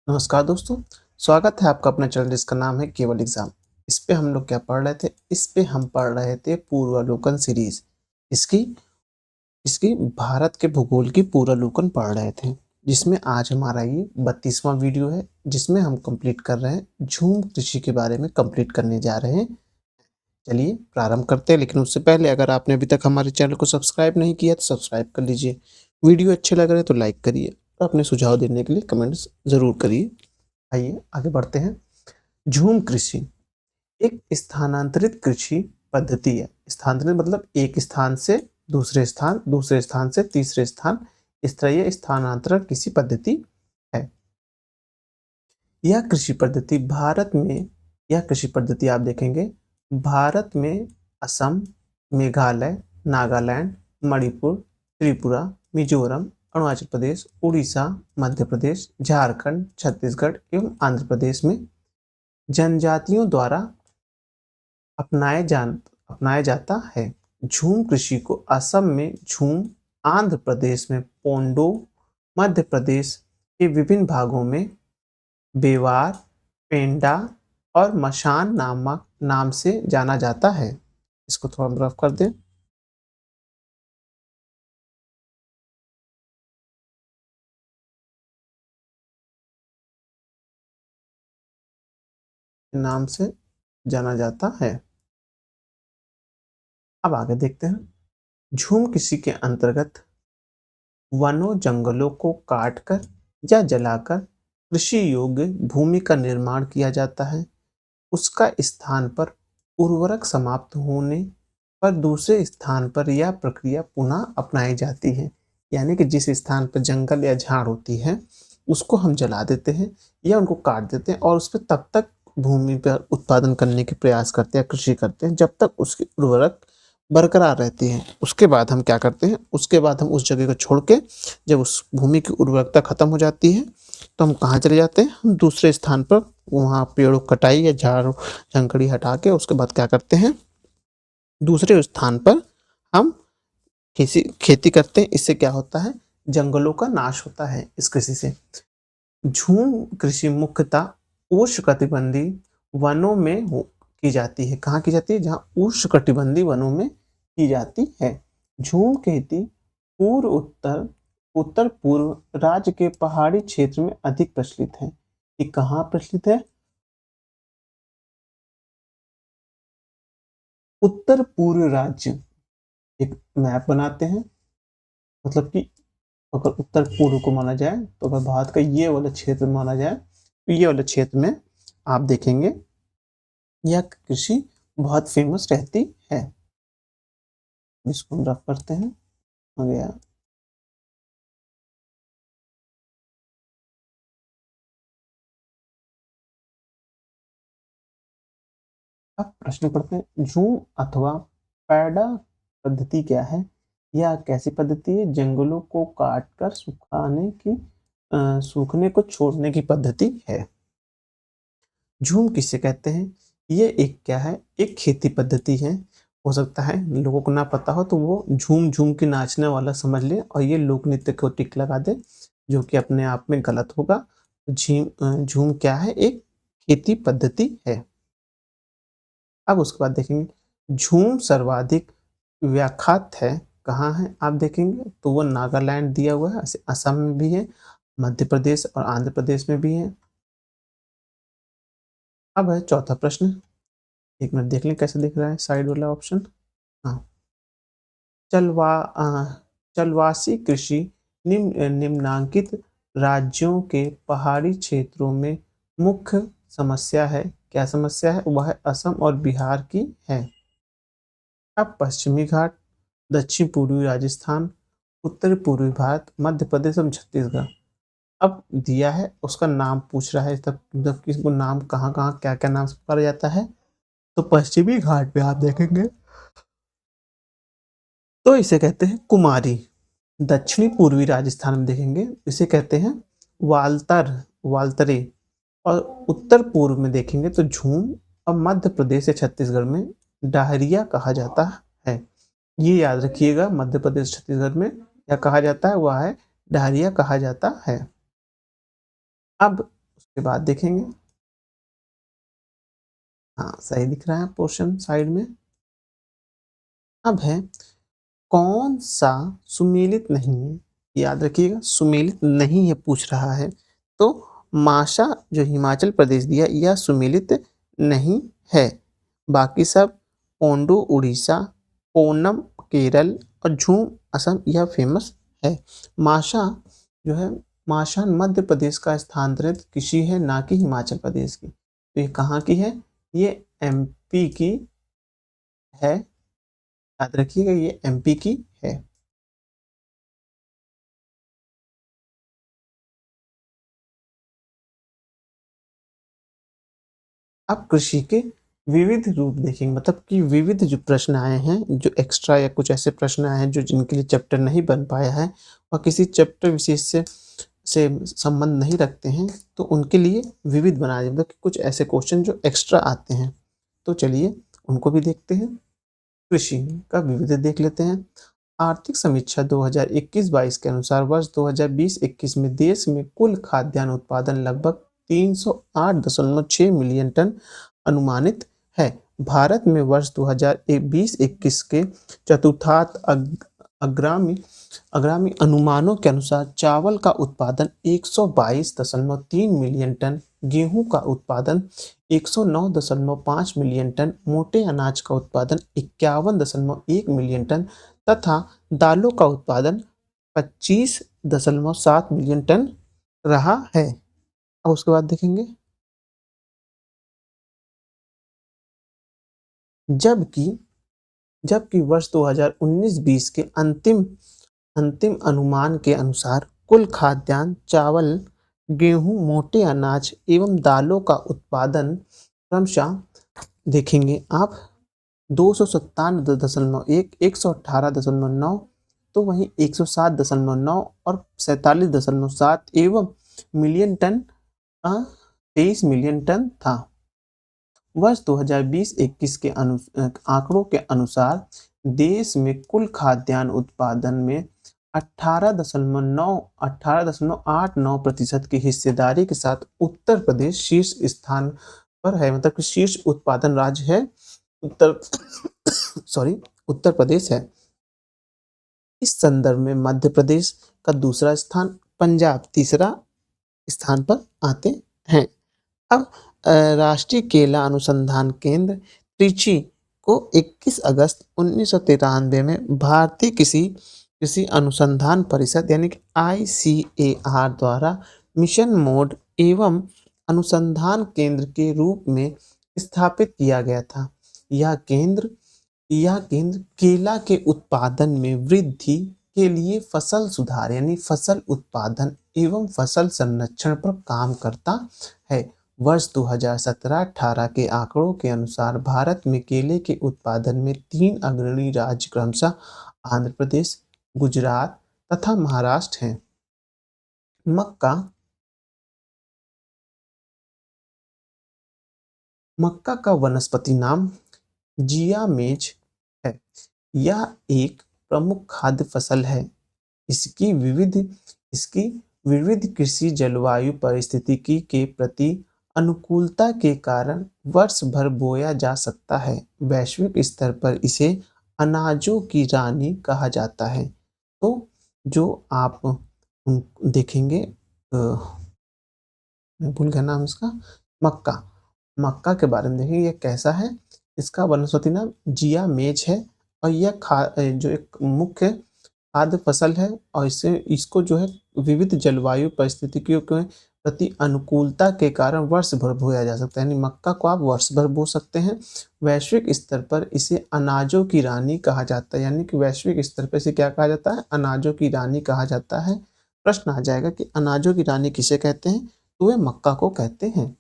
नमस्कार दोस्तों, स्वागत है आपका अपना चैनल जिसका नाम है केवल एग्जाम। इस पे हम लोग क्या पढ़ रहे थे? इस पे हम पढ़ रहे थे पूर्वालोकन सीरीज। इसकी इसकी भारत के भूगोल की पूर्वालोकन पढ़ रहे थे, जिसमें आज हमारा ये 32वां वीडियो है, जिसमें हम कंप्लीट कर रहे हैं झूम कृषि के बारे में कंप्लीट करने जा रहे हैं। चलिए प्रारंभ करते हैं, लेकिन उससे पहले अगर आपने अभी तक हमारे चैनल को सब्सक्राइब नहीं किया तो सब्सक्राइब कर लीजिए। वीडियो अच्छे लग रहे हैं तो लाइक करिए और अपने सुझाव देने के लिए कमेंट्स ज़रूर करिए। आइए आगे बढ़ते हैं। झूम कृषि एक स्थानांतरित कृषि पद्धति है। स्थानांतरित मतलब एक स्थान से दूसरे स्थान से तीसरे स्थान, इस तरह ये स्थानांतरण कृषि पद्धति है। यह कृषि पद्धति आप देखेंगे भारत में असम, मेघालय, नागालैंड, मणिपुर, त्रिपुरा, मिजोरम, अरुणाचल प्रदेश, उड़ीसा, मध्य प्रदेश, झारखंड, छत्तीसगढ़ एवं आंध्र प्रदेश में जनजातियों द्वारा अपनाया जाता है। झूम कृषि को असम में झूम, आंध्र प्रदेश में पोंडो, मध्य प्रदेश के विभिन्न भागों में बेवार, पेंडा और मशान नामक नाम से जाना जाता है। इसको थोड़ा रफ कर दें। नाम से जाना जाता है। अब आगे देखते हैं। झूम कृषि के अंतर्गत वनों जंगलों को काटकर या जलाकर कृषि योग्य भूमि का निर्माण किया जाता है। उसका स्थान पर उर्वरक समाप्त होने पर दूसरे स्थान पर यह प्रक्रिया पुनः अपनाई जाती है। यानी कि जिस स्थान पर जंगल या झाड़ होती है उसको हम जला देते हैं या उनको काट देते हैं और उस पर तब तक भूमि पर उत्पादन करने के प्रयास करते हैं, कृषि करते हैं जब तक उसकी उर्वरक बरकरार रहती है। उसके बाद हम क्या करते हैं, उसके बाद हम उस जगह को छोड़ के जब उस भूमि की उर्वरकता खत्म हो जाती है तो हम कहाँ चले जाते हैं, हम दूसरे स्थान पर वहाँ पेड़ों कटाई या झाड़ झंकड़ी हटा के उसके बाद क्या करते हैं, दूसरे स्थान पर हम खेती करते हैं। इससे क्या होता है, जंगलों का नाश होता है इस कृषि से। झूम कृषि मुख्यतः उष्णकटिबंधीय वनों में की जाती है। कहाँ की जाती है? जहाँ उष्णकटिबंधीय वनों में की जाती है। झूम खेती पूर्व उत्तर उत्तर पूर्व राज्य के पहाड़ी क्षेत्र में अधिक प्रचलित है। ये कहाँ प्रचलित है? उत्तर पूर्व राज्य। एक मैप बनाते हैं, मतलब कि अगर उत्तर पूर्व को माना जाए तो अगर भारत का ये वाला क्षेत्र माना जाए तो ये वाले क्षेत्र में आप देखेंगे यह कृषि बहुत फेमस रहती है। इसको हम रफ करते हैं। आ गया। अब प्रश्न पढ़ते हैं। झूम अथवा पैडा पद्धति क्या है? यह कैसी पद्धति है? जंगलों को काटकर सूखने को छोड़ने की पद्धति है। झूम किसे कहते हैं? ये एक क्या है, एक खेती पद्धति है। हो सकता है लोगों को ना पता हो तो वो झूम झूम के नाचने वाला समझ ले और ये लोक नृत्य को टिक लगा दे, जो कि अपने आप में गलत होगा। झूम क्या है? एक खेती पद्धति है। अब उसके बाद देखेंगे झूम सर्वाधिक व्याख्यात है कहाँ है। आप देखेंगे तो वो नागालैंड दिया हुआ है, असम में भी है, मध्य प्रदेश और आंध्र प्रदेश में भी है। अब है चौथा प्रश्न। एक मिनट देख लें कैसे दिख रहा है साइड वाला ऑप्शन। हाँ। चलवा चलवासी कृषि निम्नांकित राज्यों के पहाड़ी क्षेत्रों में मुख्य समस्या है। क्या समस्या है? वह असम और बिहार की है। अब पश्चिमी घाट, दक्षिण पूर्वी राजस्थान, उत्तर पूर्वी भारत, मध्य प्रदेश और छत्तीसगढ़। अब दिया है उसका नाम पूछ रहा है, तब जब किसको नाम कहाँ कहाँ क्या क्या नाम से पुकारा जाता है। तो पश्चिमी घाट पे आप देखेंगे तो इसे कहते हैं कुमारी। दक्षिणी पूर्वी राजस्थान में देखेंगे इसे कहते हैं वाल्तरे। और उत्तर पूर्व में देखेंगे तो झूम। और मध्य प्रदेश या छत्तीसगढ़ में डाहरिया कहा जाता है। ये याद रखिएगा, मध्य प्रदेश छत्तीसगढ़ में क्या कहा जाता है? वह है डाहरिया कहा जाता है। अब के बाद देखेंगे। हाँ, सही दिख रहा है पोर्शन साइड में। अब है कौन सा सुमेलित नहीं है? याद रखिएगा सुमेलित नहीं है पूछ रहा है। तो माशा जो हिमाचल प्रदेश दिया यह सुमेलित नहीं है। बाकी सब पोंडू उड़ीसा, ओनम केरल और झूम असम यह फेमस है। माशा जो है माशा मध्य प्रदेश का स्थानांतरित कृषि है, ना कि हिमाचल प्रदेश की। तो ये कहाँ की है? ये एमपी की है। याद रखिएगा ये एमपी की है। अब कृषि के विविध रूप देखेंगे, मतलब कि विविध जो प्रश्न आए हैं, जो एक्स्ट्रा या कुछ ऐसे प्रश्न आए हैं जो जिनके लिए चैप्टर नहीं बन पाया है और किसी चैप्टर विशेष से संबंध नहीं रखते हैं, तो उनके लिए विविध बनाया जाए, मतलब कि कुछ ऐसे क्वेश्चन जो एक्स्ट्रा आते हैं। तो चलिए उनको भी देखते हैं। कृषि का विविध देख लेते हैं। आर्थिक समीक्षा 2021-22 के अनुसार वर्ष 2020-21 में देश में कुल खाद्यान्न उत्पादन लगभग 308.6 मिलियन टन अनुमानित है। भारत में वर्ष 2020-21 के चतुर्थांत अग्रामी अग्रामी अनुमानों के अनुसार चावल का उत्पादन 122.3 मिलियन टन, गेहूं का उत्पादन 109.5 मिलियन टन, मोटे अनाज का उत्पादन 51.1 मिलियन टन तथा दालों का उत्पादन 25.7 मिलियन टन रहा है। अब उसके बाद देखेंगे। जबकि जबकि वर्ष 2019-20 के अंतिम अंतिम अनुमान के अनुसार कुल खाद्यान्न चावल, गेहूं, मोटे अनाज एवं दालों का उत्पादन क्रमशः देखेंगे आप 297.1, 118.9, तो वहीं 107.9 और 47.7 एवं मिलियन टन 23 मिलियन टन था। वर्ष 2020-21 के आंकड़ों के अनुसार देश में कुल खाद्यान्न उत्पादन में 18.89% की हिस्सेदारी के साथ उत्तर प्रदेश शीर्ष स्थान पर है, मतलब कि शीर्ष उत्पादन राज्य है उत्तर सॉरी उत्तर प्रदेश है। इस संदर्भ में मध्य प्रदेश का दूसरा स्थान, पंजाब तीसरा स्थान पर आते हैं। अब राष्ट्रीय केला अनुसंधान केंद्र त्रिची को 21 अगस्त 1993 में भारतीय कृषि कृषि अनुसंधान परिषद यानी कि ICAR द्वारा मिशन मोड एवं अनुसंधान केंद्र के रूप में स्थापित किया गया था। यह केंद्र केला के उत्पादन में वृद्धि के लिए फसल सुधार यानी फसल उत्पादन एवं फसल संरक्षण पर काम करता है। वर्ष 2017-18 के आंकड़ों के अनुसार भारत में केले के उत्पादन में 3 अग्रणी राज्य क्रमशः आंध्र प्रदेश, गुजरात तथा महाराष्ट्र हैं। मक्का मक्का का वनस्पति नाम जिया मेज है। यह एक प्रमुख खाद्य फसल है। इसकी विविध इसकी विविध कृषि जलवायु परिस्थितिकी के प्रति अनुकूलता के कारण वर्ष भर बोया जा सकता है। वैश्विक स्तर पर इसे अनाजों की रानी कहा जाता है। तो जो आप देखेंगे, मैं भूल गया नाम इसका, मक्का मक्का के बारे में देखेंगे ये कैसा है। इसका वनस्पति नाम जिया मेज है और यह जो एक मुख्य खाद्य फसल है और इससे इसको जो है विविध जलवायु परिस्थितियों के प्रति अनुकूलता के कारण वर्ष भर बोया जा सकता है, यानी मक्का को आप वर्ष भर बो सकते हैं। वैश्विक स्तर पर इसे अनाजों की रानी कहा जाता है, यानी कि वैश्विक स्तर पर इसे क्या कहा जाता है? अनाजों की रानी कहा जाता है। प्रश्न आ जाएगा कि अनाजों की रानी किसे कहते हैं? तो वे मक्का को कहते हैं।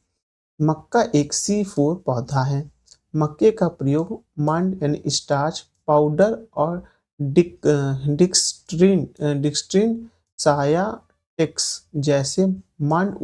मक्का एक C4 पौधा है। मक्के का प्रयोग मंड यानी स्टार्च पाउडर और डिक्सट्रिन साया टेक्स जैसे मंड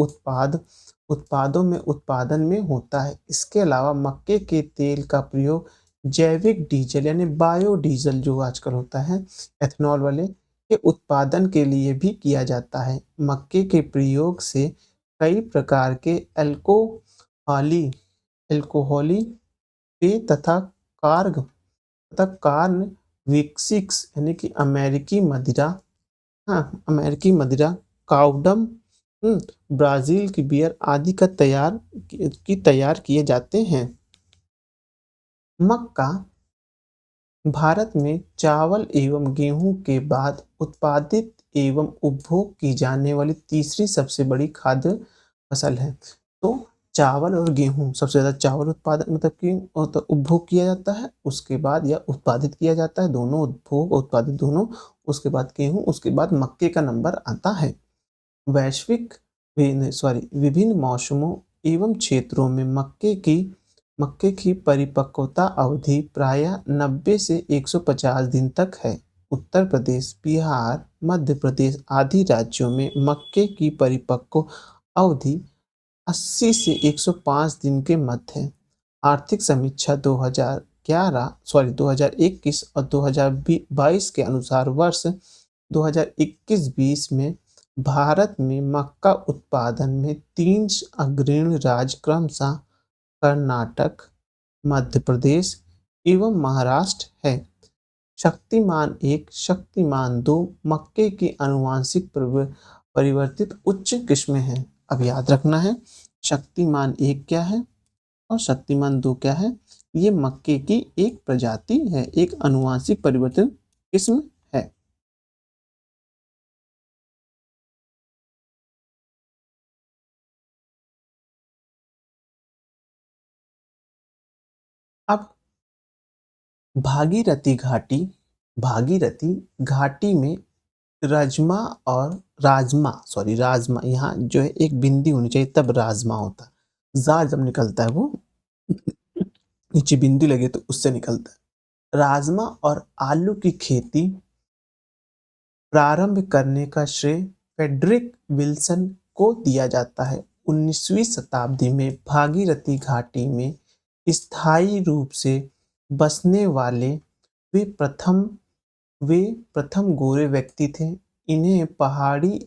उत्पादों में उत्पादन में होता है। इसके अलावा मक्के के तेल का प्रयोग जैविक डीजल यानी बायोडीजल जो आजकल होता है एथेनॉल वाले के उत्पादन के लिए भी किया जाता है। मक्के के प्रयोग से कई प्रकार के अल्कोहली अल्कोहली पेय तथा कार्न विस्किस यानी कि अमेरिकी मदिरा, हाँ, अमेरिकी मदिरा, काउडम, ब्राज़ील की बियर आदि का तैयार किए जाते हैं। मक्का भारत में चावल एवं गेहूं के बाद उत्पादित एवं उपभोग की जाने वाली तीसरी सबसे बड़ी खाद्य फसल है। तो चावल और गेहूं सबसे ज़्यादा चावल उत्पादन मतलब कि उपभोग किया जाता है, उसके बाद या उत्पादित किया जाता है, दोनों उपभोग और उत्पादित दोनों, उसके बाद गेहूं, उसके बाद मक्के का नंबर आता है। वैश्विक विभिन्न मौसमों एवं क्षेत्रों में मक्के की परिपक्वता अवधि प्रायः 90 से 150 दिन तक है। उत्तर प्रदेश, बिहार, मध्य प्रदेश आदि राज्यों में मक्के की परिपक्व अवधि 80 से 105 दिन के मध्य है। आर्थिक समीक्षा 2021 और 2022 के अनुसार वर्ष 2021-20 में भारत में मक्का उत्पादन में 3 अग्रणी राज्य क्रमशः कर्नाटक, मध्य प्रदेश एवं महाराष्ट्र है। शक्तिमान 1, शक्तिमान 2 मक्के की आनुवंशिक परिवर्तित उच्च किस्में हैं। अब याद रखना है शक्तिमान 1 क्या है और शक्तिमान 2 क्या है। ये मक्के की एक प्रजाति है, एक आनुवंशिक परिवर्तित किस्म है। अब भागीरथी घाटी में राजमा, यहाँ जो है एक बिंदी होनी चाहिए तब राजमा होता है। जा जब निकलता है वो नीचे बिंदी लगे तो उससे निकलता है। राजमा और आलू की खेती प्रारंभ करने का श्रेय फ्रेडरिक विल्सन को दिया जाता है। 19वीं शताब्दी में भागीरथी घाटी में स्थायी रूप से बसने वाले वे प्रथम वे प्रथम गोरे व्यक्ति थे। इन्हें पहाड़ी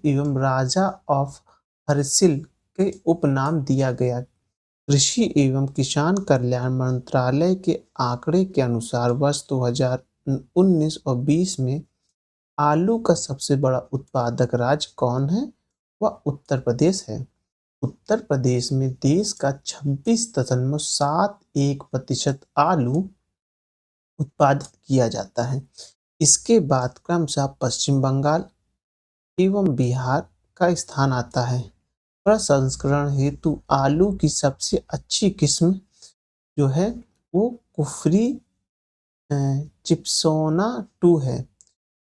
एवं राजा ऑफ हर्सिल के उपनाम दिया गया। कृषि एवं किसान कल्याण मंत्रालय के आंकड़े के अनुसार वर्ष 2019 और 20 में आलू का सबसे बड़ा उत्पादक राज्य कौन है? वह उत्तर प्रदेश है। उत्तर प्रदेश में देश का 26.71% आलू उत्पादित किया जाता है। इसके बाद क्रमशः पश्चिम बंगाल एवं बिहार का स्थान आता है। प्रसंस्करण हेतु आलू की सबसे अच्छी किस्म जो है वो कुफरी चिप्सोना 2 है।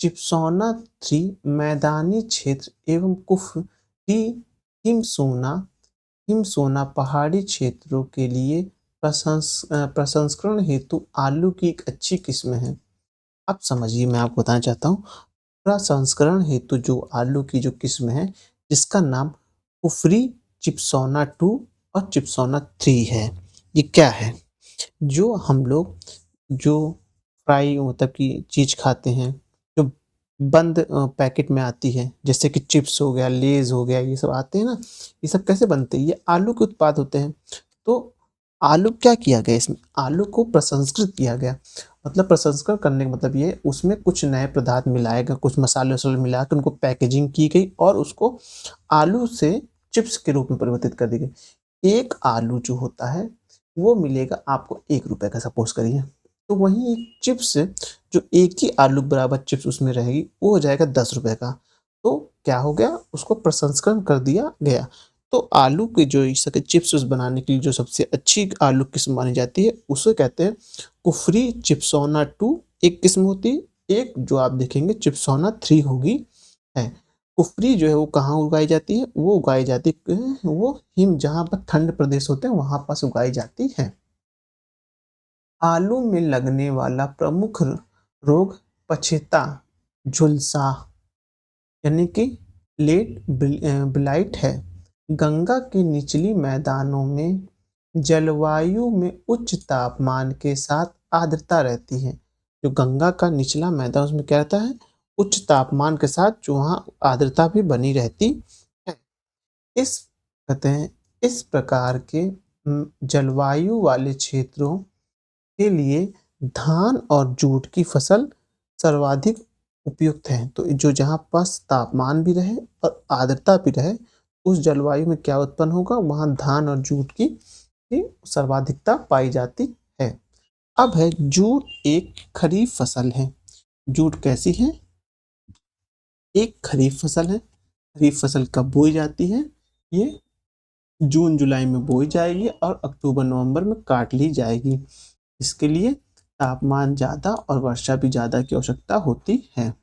चिप्सोना 3 मैदानी क्षेत्र एवं कुफरी हिमसोना हिमसोना पहाड़ी क्षेत्रों के लिए प्रसंस्करण हेतु आलू की एक अच्छी किस्म है। अब समझिए मैं आपको बताना चाहता हूँ प्रसंस्करण हेतु जो आलू की जो किस्म है जिसका नाम कुफरी चिप्सोना 2 और चिप्सोना 3 है। ये क्या है? जो हम लोग जो फ्राई मतलब कि चीज़ खाते हैं जो बंद पैकेट में आती है जैसे कि चिप्स हो गया, लेज हो गया, ये सब आते हैं ना, ये सब कैसे बनते हैं? ये आलू के उत्पाद होते हैं। तो आलू क्या किया गया इसमें? आलू को प्रसंस्कृत किया गया। मतलब प्रसंस्करण करने का मतलब ये उसमें कुछ नए पदार्थ मिलाए गए, कुछ मसाले वसाले मिला के उनको पैकेजिंग की गई और उसको आलू से चिप्स के रूप में परिवर्तित कर दी गई। एक आलू जो होता है वो मिलेगा आपको 1 रुपए का, सपोज करिए। तो वहीं एक चिप्स जो एक ही आलू बराबर चिप्स उसमें रहेगी वो हो जाएगा 10 रुपए का। तो क्या हो गया? उसको प्रसंस्करण कर दिया गया। तो आलू के जो इस तरह के चिप्स बनाने के लिए जो सबसे अच्छी आलू किस्म मानी जाती है उसे कहते हैं कुफरी चिप्सोना 2 एक किस्म होती है। एक जो आप देखेंगे चिप्सोना 3 होगी है। कुफरी जो है वो कहाँ उगाई जाती है? वो उगाई जाती है वो हिम जहाँ पर ठंड प्रदेश होते हैं वहाँ पास उगाई जाती है। आलू में लगने वाला प्रमुख रोग पछेता, झुलसा यानी कि लेट ब्लाइट है। गंगा के निचली मैदानों में जलवायु में उच्च तापमान के साथ आर्द्रता रहती है। जो गंगा का निचला मैदान उसमें क्या रहता है? उच्च तापमान के साथ जो वहाँ आर्द्रता भी बनी रहती है। इस कहते हैं इस प्रकार के जलवायु वाले क्षेत्रों के लिए धान और जूट की फसल सर्वाधिक उपयुक्त है। तो जो जहाँ पास तापमान भी रहे और आर्द्रता भी रहे, उस जलवायु में क्या उत्पन्न होगा, वहाँ धान और जूट की सर्वाधिकता पाई जाती है। अब है जूट एक खरीफ फसल है। जूट कैसी है? एक खरीफ फसल है। खरीफ फसल कब बोई जाती है? ये जून जुलाई में बोई जाएगी और अक्टूबर नवंबर में काट ली जाएगी। इसके लिए तापमान ज़्यादा और वर्षा भी ज़्यादा की आवश्यकता होती है।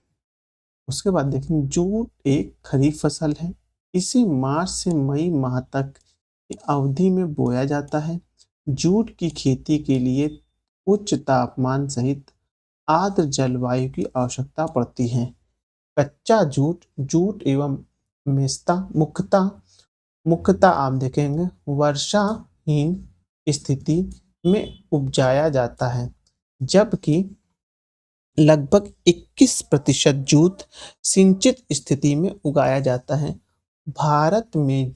उसके बाद देखेंगे जूट एक खरीफ फसल है। इसे मार्च से मई माह तक की अवधि में बोया जाता है। जूट की खेती के लिए उच्च तापमान सहित आर्द्र जलवायु की आवश्यकता पड़ती है। कच्चा जूट जूट एवं मेस्ता मुख्यतः आप देखेंगे वर्षाहीन स्थिति में उपजाया जाता है, जबकि लगभग 21% जूट सिंचित स्थिति में उगाया जाता है। भारत में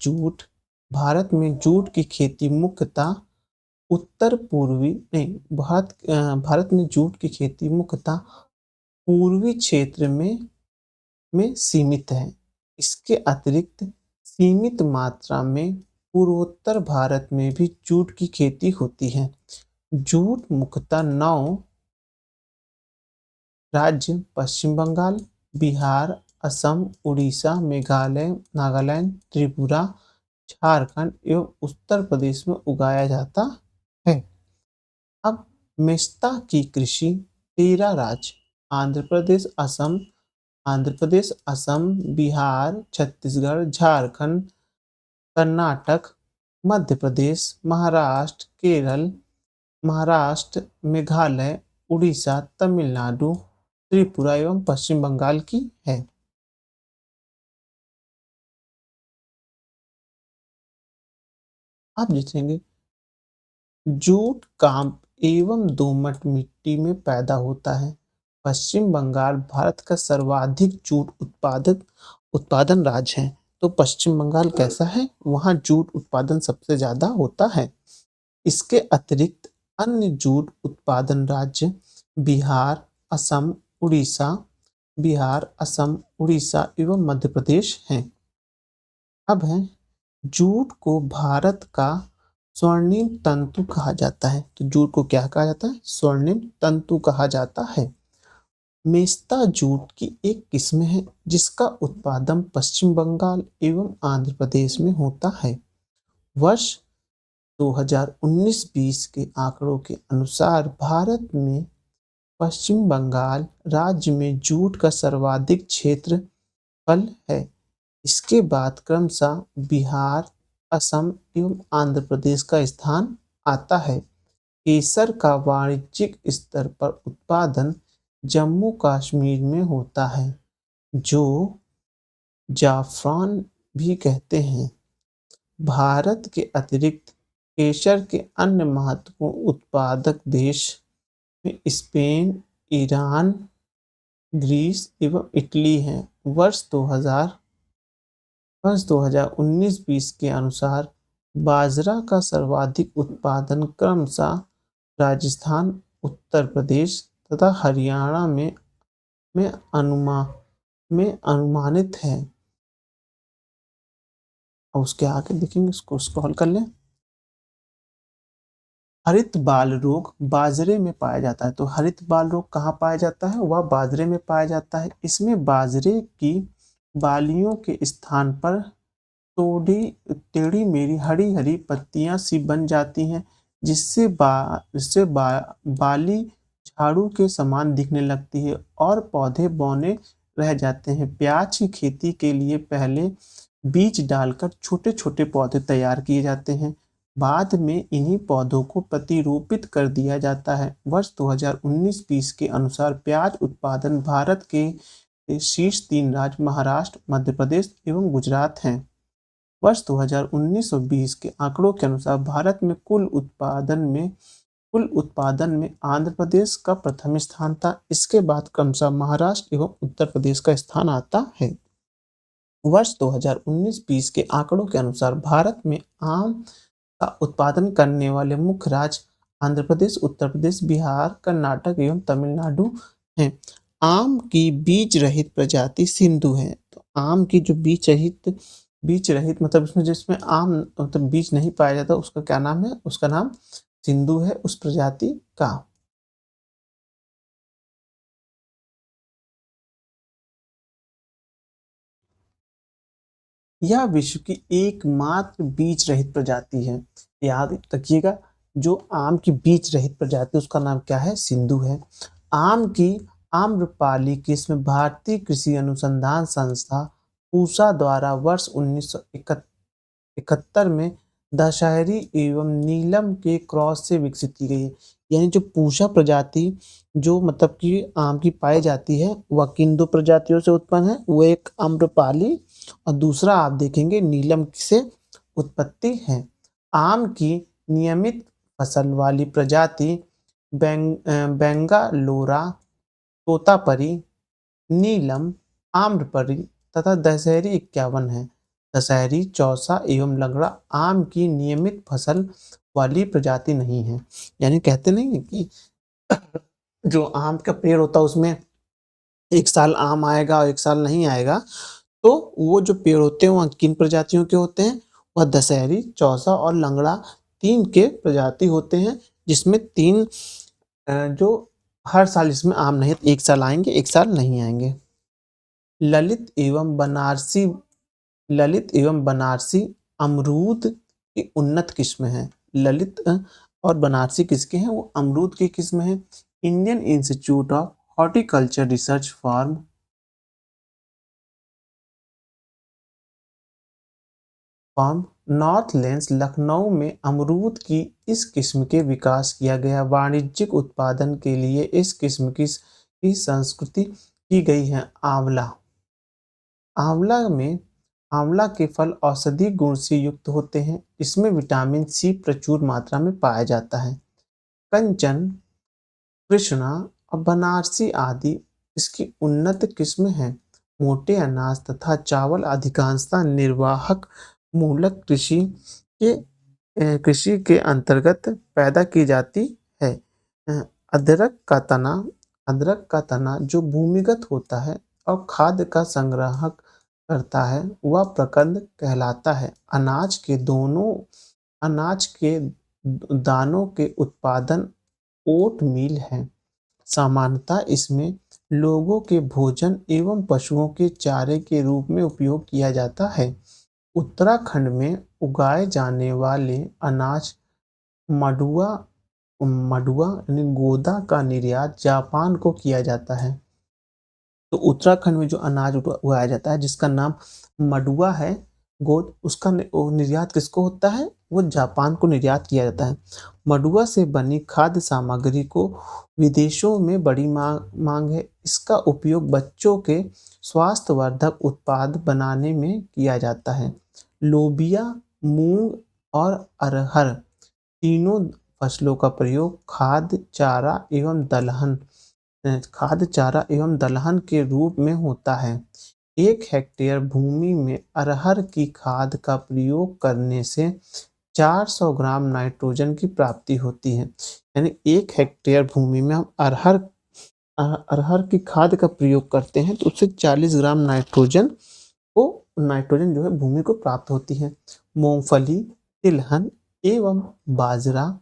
जूट की खेती मुख्यतः उत्तर पूर्वी नहीं भारत में जूट की खेती मुख्यतः पूर्वी क्षेत्र में सीमित है। इसके अतिरिक्त सीमित मात्रा में पूर्वोत्तर भारत में भी जूट की खेती होती है। जूट मुख्यतः 9 राज्य पश्चिम बंगाल, बिहार, असम, उड़ीसा, मेघालय, नागालैंड, त्रिपुरा, झारखंड एवं उत्तर प्रदेश में उगाया जाता है। अब मेस्ता की कृषि 13 राज्य आंध्र प्रदेश, असम, बिहार, छत्तीसगढ़, झारखंड, कर्नाटक, मध्य प्रदेश, महाराष्ट्र, मेघालय, उड़ीसा, तमिलनाडु, त्रिपुरा एवं पश्चिम बंगाल की है। आप देखेंगे जूट काम्प एवं दोमट मिट्टी में पैदा होता है। पश्चिम बंगाल भारत का सर्वाधिक जूट उत्पादन राज्य है। तो पश्चिम बंगाल कैसा है? वहाँ जूट उत्पादन सबसे ज्यादा होता है। इसके अतिरिक्त अन्य जूट उत्पादन राज्य बिहार, असम, उड़ीसा एवं मध्य प्रदेश हैं। अब है जूट को भारत का स्वर्णिम तंतु कहा जाता है। तो जूट को क्या कहा जाता है? स्वर्णिम तंतु कहा जाता है। मेस्ता जूट की एक किस्म है जिसका उत्पादन पश्चिम बंगाल एवं आंध्र प्रदेश में होता है। वर्ष 2019-20 के आंकड़ों के अनुसार भारत में पश्चिम बंगाल राज्य में जूट का सर्वाधिक क्षेत्रफल है। इसके बाद क्रमशः बिहार, असम एवं आंध्र प्रदेश का स्थान आता है। केसर का वाणिज्यिक स्तर पर उत्पादन जम्मू कश्मीर में होता है, जो जाफरान भी कहते हैं। भारत के अतिरिक्त केसर के अन्य महत्वपूर्ण उत्पादक देश में स्पेन, ईरान, ग्रीस एवं इटली हैं। वर्ष 2019-20 के अनुसार बाजरा का सर्वाधिक उत्पादन क्रमशः राजस्थान, उत्तर प्रदेश तथा हरियाणा में अनुमा में अनुमानित है। और उसके आगे देखेंगे, इसको स्क्रॉल कर लें। हरित बाल रोग बाजरे में पाया जाता है। तो हरित बाल रोग कहाँ पाया जाता है? वह बाजरे में पाया जाता है। इसमें बाजरे की बालियों के स्थान पर टेढ़ी मेढ़ी हरी हरी पत्तियां सी बन जाती हैं, जिससे बाली झाड़ू के समान दिखने लगती है और पौधे बौने रह जाते हैं। प्याज की खेती के लिए पहले बीज डालकर छोटे छोटे पौधे तैयार किए जाते हैं, बाद में इन्हीं पौधों को प्रतिरोपित कर दिया जाता है। वर्ष 2019-20 के अनुसार प्याज उत्पादन भारत के शीर्ष 3 राज्य महाराष्ट्र, मध्य प्रदेश एवं गुजरात हैं। वर्ष 2019 और 20 के आंकड़ों के अनुसार भारत में कुल उत्पादन में कुल उत्पादन में आंध्र प्रदेश का प्रथम स्थान था। इसके बाद क्रमशः महाराष्ट्र एवं उत्तर प्रदेश का स्थान आता है। वर्ष 2019-20 के आंकड़ों के अनुसार भारत में आम का उत्पादन करने वाले मुख्य राज्य आंध्र प्रदेश, उत्तर प्रदेश, बिहार, कर्नाटक एवं तमिलनाडु हैं। आम की बीज रहित प्रजाति सिंधु है। तो आम की जो बीज रहित मतलब उसमें जिसमें आम मतलब बीज नहीं पाया जाता उसका क्या नाम है? उसका नाम सिंधु है उस प्रजाति का। यह विश्व की एकमात्र बीज रहित प्रजाति है। याद रखिएगा, जो आम की बीज रहित प्रजाति उसका नाम क्या है? सिंधु है। आम की आम्रपाली किस्म भारतीय कृषि अनुसंधान संस्था पूसा द्वारा वर्ष 1971 में दशहरी एवं नीलम के क्रॉस से विकसित की गई है। यानी जो पूसा प्रजाति जो मतलब कि आम की पाई जाती है वह किन दो प्रजातियों से उत्पन्न है? वो एक आम्रपाली और दूसरा आप देखेंगे नीलम से उत्पत्ति है। आम की नियमित फसल वाली प्रजाति बेंगालोरा, तोतापरी, नीलम, आम्रपरी तथा दशहरी 51 है। दशहरी, चौसा एवं लंगड़ा आम की नियमित फसल वाली प्रजाति नहीं है। यानी कहते नहीं है कि जो आम का पेड़ होता है उसमें एक साल आम आएगा और एक साल नहीं आएगा। तो वो जो पेड़ होते हैं वह किन प्रजातियों के होते हैं? वह दशहरी, चौसा और लंगड़ा 3 के प्रजाति होते हैं, जिसमें 3 जो हर साल इसमें आम नहीं, एक साल आएंगे एक साल नहीं आएंगे। ललित एवं बनारसी ललित एवं बनारसी अमरूद की उन्नत किस्म है। ललित और बनारसी किसके हैं? वो अमरूद की किस्म है। Indian Institute of Horticulture Research farm Northlands Lucknow में अमरूद की इस किस्म के विकास किया गया। वाणिज्यिक उत्पादन के लिए इस किस्म की संस्कृति की गई है। आंवला आंवला में आंवला के फल औषधि गुण से युक्त होते हैं। इसमें विटामिन सी प्रचुर मात्रा में पाया जाता है। कंचन, कृष्णा और बनारसी आदि इसकी उन्नत किस्म हैं। मोटे अनाज तथा चावल अधिकांशतः निर्वाहक मूलक कृषि के अंतर्गत पैदा की जाती है। अ, अदरक का तना अदरक का तना जो भूमिगत होता है और खाद्य का संग्राहक करता है वह प्रकंद कहलाता है। अनाज के दानों के उत्पादन ओट मील है। सामान्यतः इसमें लोगों के भोजन एवं पशुओं के चारे के रूप में उपयोग किया जाता है। उत्तराखंड में उगाए जाने वाले अनाज मडुआ मडुआ यानी गोदा का निर्यात जापान को किया जाता है। तो उत्तराखंड में जो अनाज उगाया जाता है जिसका नाम मडुआ है, गोद उसका निर्यात किसको होता है? वो जापान को निर्यात किया जाता है। मडुआ से बनी खाद्य सामग्री को विदेशों में बड़ी मांग है। इसका उपयोग बच्चों के स्वास्थ्यवर्धक उत्पाद बनाने में किया जाता है। लोबिया, मूंग और अरहर तीनों फसलों का प्रयोग खाद्य चारा एवं दलहन के रूप में होता है। 1 हेक्टेयर भूमि में अरहर की खाद का प्रयोग करने से 400 ग्राम नाइट्रोजन की प्राप्ति होती है। यानी 1 हेक्टेयर भूमि में हम अरहर की खाद का प्रयोग करते हैं तो उससे 40 ग्राम नाइट्रोजन जो है भूमि को प्राप्त होती है। मूंगफली, तिलहन एवं बाजरा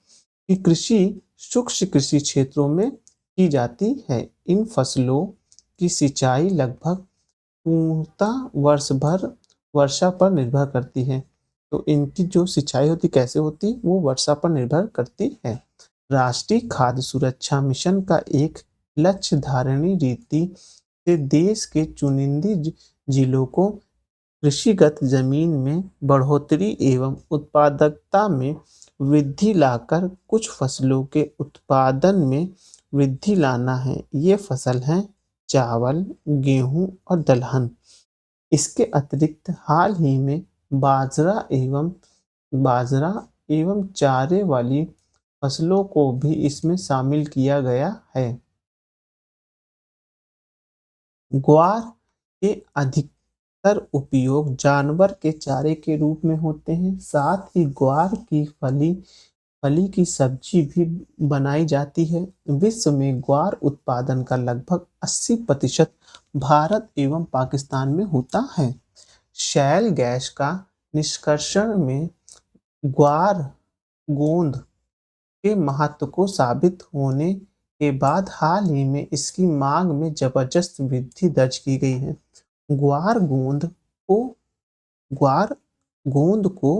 की कृषि शुष्क कृषि क्षेत्रों में की जाती है। इन फसलों की सिंचाई लगभग पूर्णतः वर्ष भर वर्षा पर निर्भर करती है। तो इनकी जो सिंचाई होती कैसे होती? वो वर्षा पर निर्भर करती है। राष्ट्रीय खाद्य सुरक्षा मिशन का एक लक्ष्य धारणी रीति से देश के चुनिंदी जिलों को कृषिगत जमीन में बढ़ोतरी एवं उत्पादकता में वृद्धि लाकर कुछ फसलों के उत्पादन में वृद्धि लाना है। ये फसल हैं चावल, गेहूं और दलहन। इसके अतिरिक्त हाल ही में बाजरा एवं चारे वाली फसलों को भी इसमें शामिल किया गया है। ग्वार के अधिकतर उपयोग जानवर के चारे के रूप में होते हैं। साथ ही ग्वार की फली फली की सब्जी भी बनाई जाती है। विश्व में ग्वार उत्पादन का लगभग 80% भारत एवं पाकिस्तान में होता है। शैल गैस का निष्कर्षण में ग्वार गोंद के महत्व को साबित होने के बाद हाल ही में इसकी मांग में जबरदस्त वृद्धि दर्ज की गई है। ग्वार गोंद को ग्वार गोंद को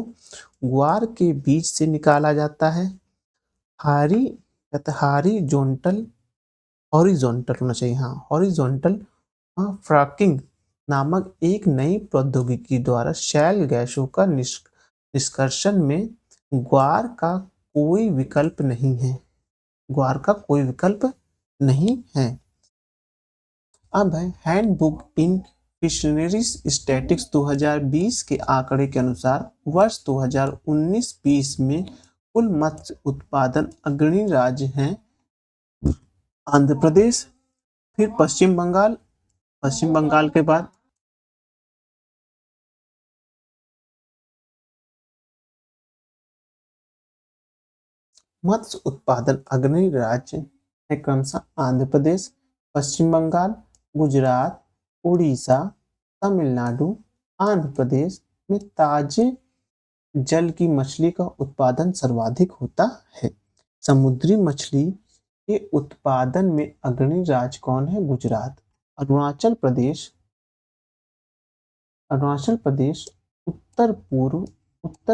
ग्वार के बीज से निकाला जाता है। हारी हॉरिजॉन्टल हॉरिजॉन्टल होना चाहिए, हाँ, हॉरिजॉन्टल फ्रैकिंग नामक एक नई प्रौद्योगिकी द्वारा शैल गैसों का निष्कर्षण में ग्वार का कोई विकल्प नहीं है। ग्वार का कोई विकल्प नहीं है। अब है हैंडबुक इन फिशरीज स्टैटिस्टिक्स 2020 के आंकड़े के अनुसार वर्ष 2019-20 में कुल मत्स्य उत्पादन अग्रणी राज्य हैं आंध्र प्रदेश, फिर पश्चिम बंगाल के बाद मत्स्य उत्पादन अग्रणी राज्य है क्रमशः आंध्र प्रदेश, पश्चिम बंगाल, गुजरात, उड़ीसा, तमिलनाडु। आंध्र प्रदेश में ताजे जल की मछली का उत्पादन सर्वाधिक होता है। समुद्री मछली के उत्पादन में अग्रणी राज्य कौन है? गुजरात। अरुणाचल प्रदेश उत्तर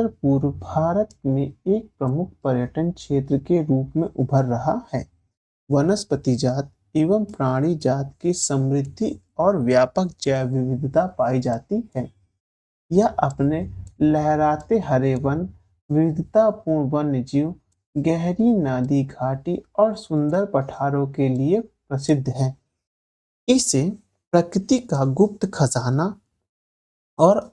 पूर्व भारत में एक प्रमुख पर्यटन क्षेत्र के रूप में उभर रहा है। वनस्पति जात एवं प्राणी जात की समृद्धि और व्यापक जैव विविधता पाई जाती है। यह अपने लहराते हरे वन, विविधतापूर्ण वन्य जीव, गहरी नदी घाटी और सुंदर पठारों के लिए प्रसिद्ध है। इसे प्रकृति का गुप्त खजाना और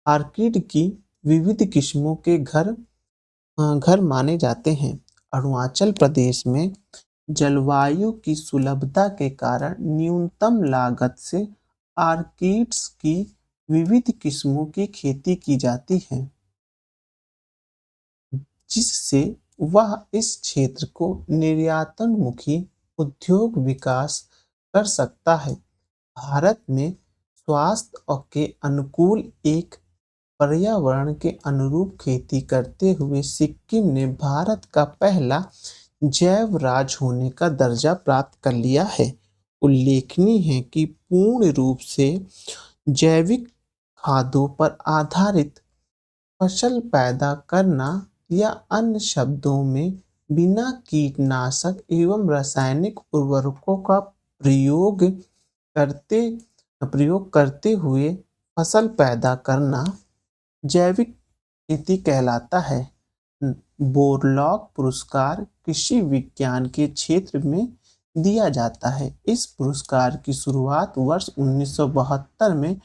आर्किड की विविध किस्मों के घर माने जाते हैं। अरुणाचल प्रदेश में जलवायु की सुलभता के कारण न्यूनतम लागत से आर्किड्स की विविध किस्मों की खेती की जाती है, जिससे वह इस क्षेत्र को निर्यातोन्मुखी उद्योग विकास कर सकता है। भारत में स्वास्थ्य के अनुकूल एक पर्यावरण के अनुरूप खेती करते हुए सिक्किम ने भारत का पहला जैव राज्य होने का दर्जा प्राप्त कर लिया है। उल्लेखनीय है कि पूर्ण रूप से जैविक खादों पर आधारित फसल पैदा करना या अन्य शब्दों में बिना कीटनाशक एवं रासायनिक उर्वरकों का प्रयोग करते हुए फसल पैदा करना जैविक खेती कहलाता है। बोरलॉग पुरस्कार कृषि विज्ञान के क्षेत्र में दिया जाता है। इस पुरस्कार की शुरुआत वर्ष 1972 में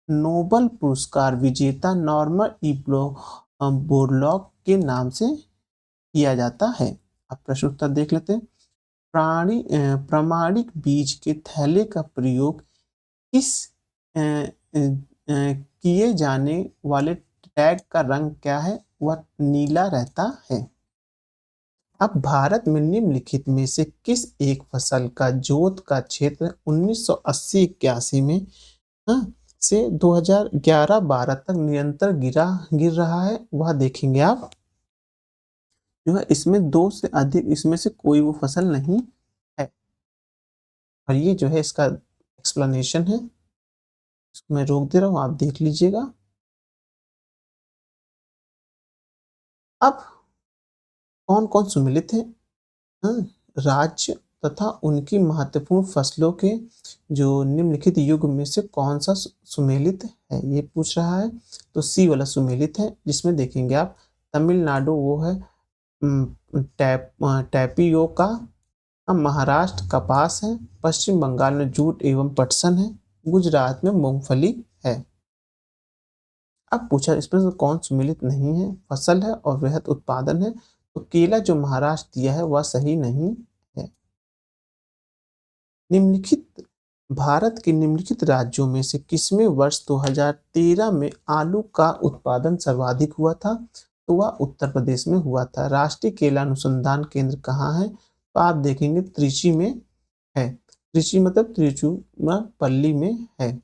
नोबेल पुरस्कार विजेता नॉर्मन ई बोरलॉग के नाम से किया जाता है। अब प्रश्न उत्तर देख लेते हैं। प्रमाणिक बीज के थैले का प्रयोग किस किए जाने वाले टैग का रंग क्या है? वह नीला रहता है। अब भारत में निम्नलिखित में से किस एक फसल का जोत का क्षेत्र 1980-81 में से 2011-12 तक निरंतर गिर रहा है? वह देखेंगे आप। जो है इसमें दो से अधिक इसमें से कोई वो फसल नहीं है, और ये जो है इसका एक्सप्लेनेशन है। इसको मैं रोक दे रहा हूँ, आप देख लीजिएगा। अब कौन कौन सम्मिलित है? राज्य तथा उनकी महत्वपूर्ण फसलों के जो निम्नलिखित युग में से कौन सा सुमेलित है, ये पूछ रहा है। तो सी वाला सुमेलित है, जिसमें देखेंगे आप तमिलनाडु वो है टैपियोका, महाराष्ट्र कपास है, पश्चिम बंगाल में जूट एवं पटसन है, गुजरात में मूंगफली है। अब पूछा इसमें से कौन सुमेलित नहीं है, फसल है और वृहद उत्पादन है। तो केला जो महाराष्ट्र दिया है वह सही नहीं है। निम्नलिखित भारत के निम्नलिखित राज्यों में से किसमें वर्ष 2013 में आलू का उत्पादन सर्वाधिक हुआ था? तो वह उत्तर प्रदेश में हुआ था। राष्ट्रीय केला अनुसंधान केंद्र कहाँ है? तो आप देखेंगे त्रिची में है। त्रिची मतलब त्रिचुरापल्ली में है।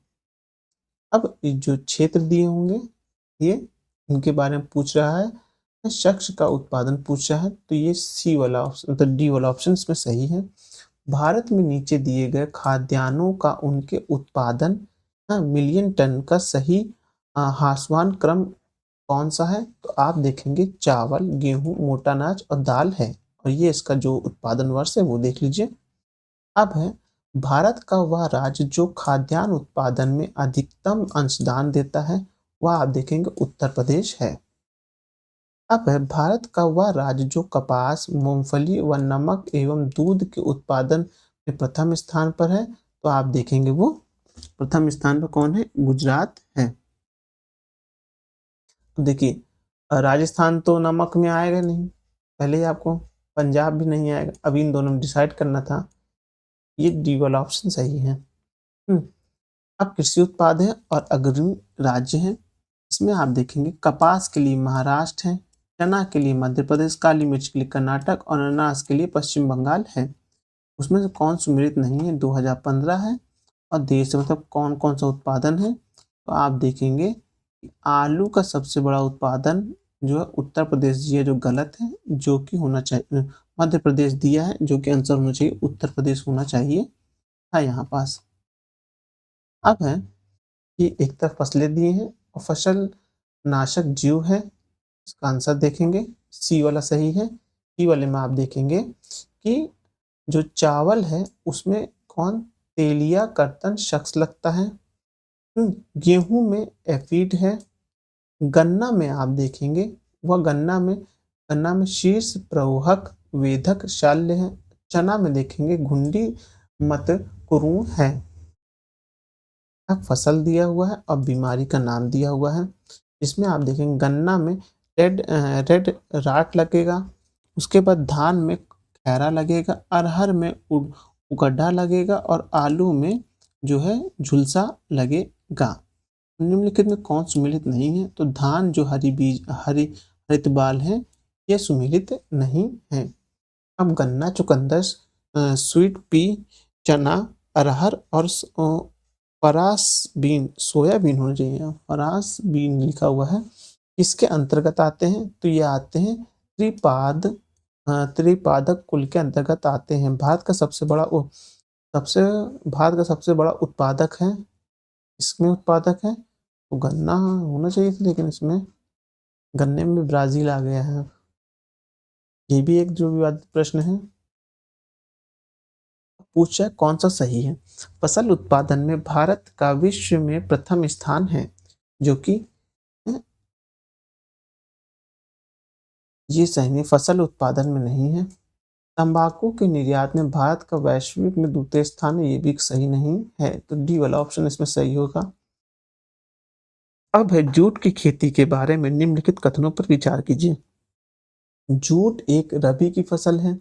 अब ये जो क्षेत्र दिए होंगे ये इनके बारे में पूछ रहा है। शख्स का उत्पादन पूछ रहा है, तो ये सी वाला ऑप्शन मतलब डी वाला ऑप्शन इसमें सही है। भारत में नीचे दिए गए खाद्यान्नों का उनके उत्पादन मिलियन टन का सही ह्रासमान क्रम कौन सा है? तो आप देखेंगे चावल, गेहूं, मोटा अनाज और दाल है। और ये इसका जो उत्पादन वर्ष है वो देख लीजिए। अब है भारत का वह राज्य जो खाद्यान्न उत्पादन में अधिकतम अंशदान देता है, वह आप देखेंगे उत्तर प्रदेश है। अब है भारत का वह राज्य जो कपास, मूंगफली व नमक एवं दूध के उत्पादन में प्रथम स्थान पर है, तो आप देखेंगे वो प्रथम स्थान पर कौन है? गुजरात है। तो देखिए राजस्थान तो नमक में आएगा नहीं, पहले ही आपको पंजाब भी नहीं आएगा। अभी इन दोनों में डिसाइड करना था। ये डी वाला ऑप्शन सही है। अब कृषि उत्पाद है और अग्रणी राज्य है। इसमें आप देखेंगे कपास के लिए महाराष्ट्र है, चना के लिए मध्य प्रदेश, काली मिर्च के लिए कर्नाटक और अनानास के लिए पश्चिम बंगाल है। उसमें से कौन सम्मिलित नहीं है? 2015 है। और देश मतलब कौन कौन सा उत्पादन है? तो आप देखेंगे आलू का सबसे बड़ा उत्पादन जो है उत्तर प्रदेश दिया, जो गलत है, जो कि होना चाहिए मध्य प्रदेश दिया है, जो कि आंसर होना चाहिए उत्तर प्रदेश होना चाहिए था यहाँ पास। अब है कि एक तरफ फसलें दिए हैं और फसल नाशक जीव है। इसका आंसर देखेंगे सी वाला सही है। सी वाले में आप देखेंगे कि जो चावल है उसमें कौन तेलिया कर्तन शख्स लगता है। गेहूं में एफिड है। गन्ना में आप देखेंगे वह गन्ना में शीर्ष प्रवाहक वेदक शाल्य है। चना में देखेंगे घुंडी मत कुरुण है। फसल दिया हुआ है और बीमारी का नाम दिया हुआ है। इसमें आप देखेंगे गन्ना में रेड राट लगेगा। उसके बाद धान में खैरा लगेगा, अरहर में उगड्ढा लगेगा और आलू में जो है झुलसा लगेगा। निम्नलिखित में कौन सुमेलित नहीं है? तो धान जो हरित बाल है ये सुमेलित नहीं है। अब गन्ना, चुकंदर, स्वीट पी, चना, अरहर और फरास बीन, सोयाबीन होना चाहिए, फरास बीन लिखा हुआ है, इसके अंतर्गत आते हैं। तो ये आते हैं त्रिपादक कुल के अंतर्गत आते हैं। भारत का सबसे बड़ा उत्पादक है, इसमें उत्पादक है तो गन्ना होना चाहिए था, लेकिन इसमें गन्ने में ब्राजील आ गया है। ये भी एक जो विवादित प्रश्न है। पूछा कौन सा सही है? फसल उत्पादन में भारत का विश्व में प्रथम स्थान है, जो कि ये सही नहीं, फसल उत्पादन में नहीं है। तंबाकू के निर्यात में भारत का वैश्विक में द्वितीय स्थान है, ये भी सही नहीं है। तो डी वाला ऑप्शन इसमें सही होगा। अब है जूट की खेती के बारे में निम्नलिखित कथनों पर विचार कीजिए। जूट एक रबी की फसल है,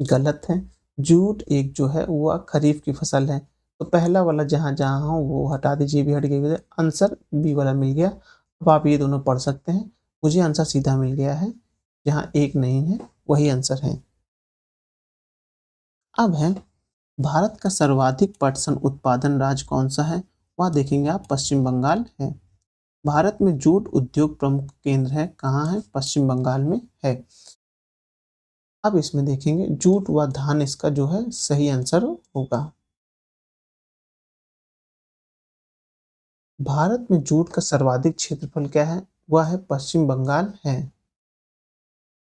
गलत है। जूट एक जो है वह खरीफ की फसल है। तो पहला वाला जहां जहां हो वो हटा दीजिए, भी हट गया। आंसर बी वाला मिल गया। अब आप ये दोनों पढ़ सकते हैं। मुझे आंसर सीधा मिल गया है, जहां एक नहीं है वही आंसर है। अब है भारत का सर्वाधिक पटसन उत्पादन राज्य कौन सा है? वह देखेंगे आप पश्चिम बंगाल है। भारत में जूट उद्योग प्रमुख केंद्र है, कहाँ है? पश्चिम बंगाल में है। अब इसमें देखेंगे जूट व धान, इसका जो है सही आंसर होगा। भारत में जूट का सर्वाधिक क्षेत्रफल क्या है? वह है पश्चिम बंगाल है।